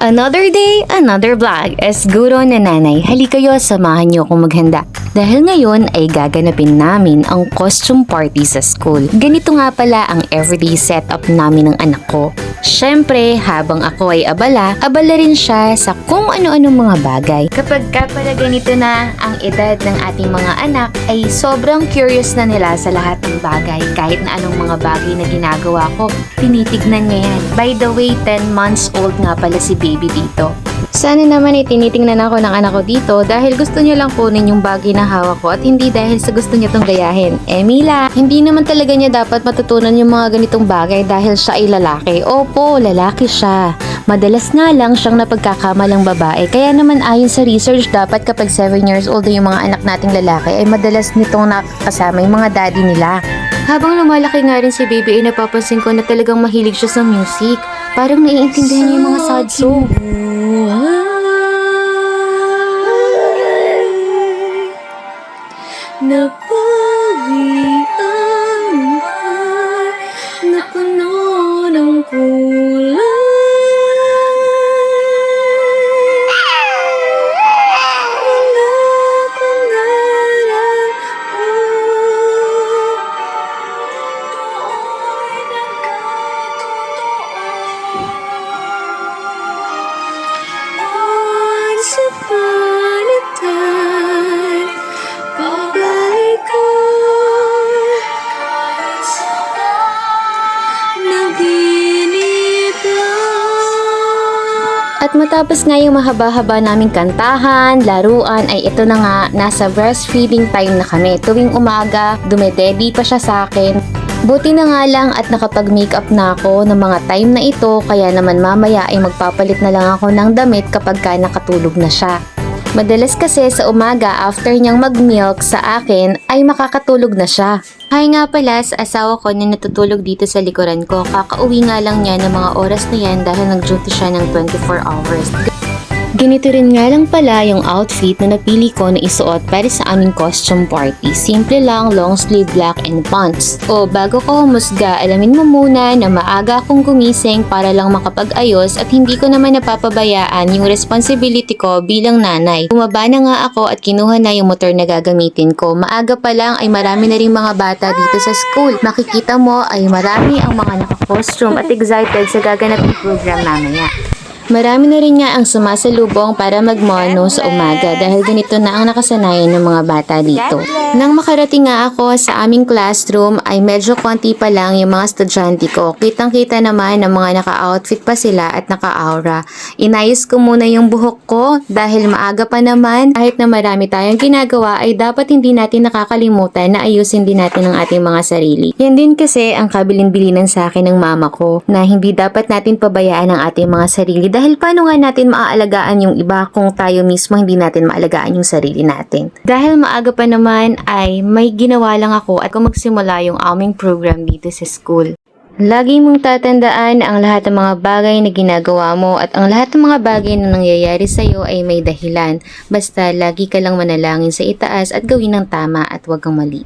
Another day, another vlog. Esguro na nanay, halika kayo, samahan niyo akong maghanda. Dahil ngayon ay gaganapin namin ang costume party sa school. Ganito nga pala ang everyday setup namin ng anak ko. Syempre, habang ako ay abala rin siya sa kung ano-ano mga bagay. Kapag pala ganito na ang edad ng ating mga anak, ay sobrang curious na nila sa lahat ng bagay. Kahit na anong mga bagay na ginagawa ko, tinitignan niya yan. By the way, 10 months old nga pala si baby dito. Sana naman ay tinitingnan ako ng anak ko dito dahil gusto niya lang kunin yung bagay na hawak ko at hindi dahil sa gusto niya itong gayahin. Mila, hindi naman talaga niya dapat matutunan yung mga ganitong bagay dahil siya ay lalaki. Opo, lalaki siya. Madalas nga lang siyang napagkakamalang babae. Kaya naman ayon sa research, dapat kapag 7 years old yung mga anak nating lalaki ay madalas nitong nakakasama yung mga daddy nila. Habang lumalaki nga rin si baby ay napapansin ko na talagang mahilig siya sa music. Parang naiintindihan niya yung mga sad song. Napawi ang lugar na puno ng kulay. Mga pangarap ko doon nagkatotoo. Once upon a time, babalik ko kahit saan naginip lang. At matapos nga yung mahaba-haba naming kantahan, laruan, ay ito na nga, nasa breastfeeding time na kami. Tuwing umaga, dumededi pa siya sa akin. Buti na nga lang at nakapag-makeup na ako ng mga time na ito, kaya naman mamaya ay magpapalit na lang ako ng damit kapag ka nakatulog na siya. Madalas kasi sa umaga after niyang mag-milk sa akin ay makakatulog na siya. Hi nga pala sa asawa ko na natutulog dito sa likuran ko. Kakauwi nga lang niya ng mga oras na yan dahil nag-duty siya ng 24 hours. Ganito rin nga lang pala yung outfit na napili ko na isuot para sa aming costume party. Simple lang, long sleeve black and pants. O bago ko humusga, alamin mo muna na maaga akong gumising para lang makapag-ayos at hindi ko naman napapabayaan yung responsibility ko bilang nanay. Bumaba na nga ako at kinuha na yung motor na gagamitin ko. Maaga pa lang ay marami na rin mga bata dito sa school. Makikita mo ay marami ang mga naka-costume at excited sa gaganaping program mamaya. Marami na rin nga ang sumasalubong para magmono sa umaga dahil ganito na ang nakasanayan ng mga bata dito. Nang makarating nga ako sa aming classroom ay medyo konti pa lang yung mga estudyante ko. Kitang-kita naman na mga naka-outfit pa sila at naka-aura. Inayos ko muna yung buhok ko dahil maaga pa naman. Kahit na marami tayong ginagawa ay dapat hindi natin nakakalimutan na ayusin din natin ang ating mga sarili. Yan din kasi ang kabilin-bilinan sa akin ng mama ko na hindi dapat natin pabayaan ang ating mga sarili dahil paano nga natin maaalagaan yung iba kung tayo mismo hindi natin maalagaan yung sarili natin. Dahil maaga pa naman ay may ginawa lang ako at kung magsimula yung aming program dito sa school. Lagi mong tatandaan ang lahat ng mga bagay na ginagawa mo at ang lahat ng mga bagay na nangyayari sa iyo ay may dahilan. Basta lagi ka lang manalangin sa itaas at gawin ng tama at huwag kang mali.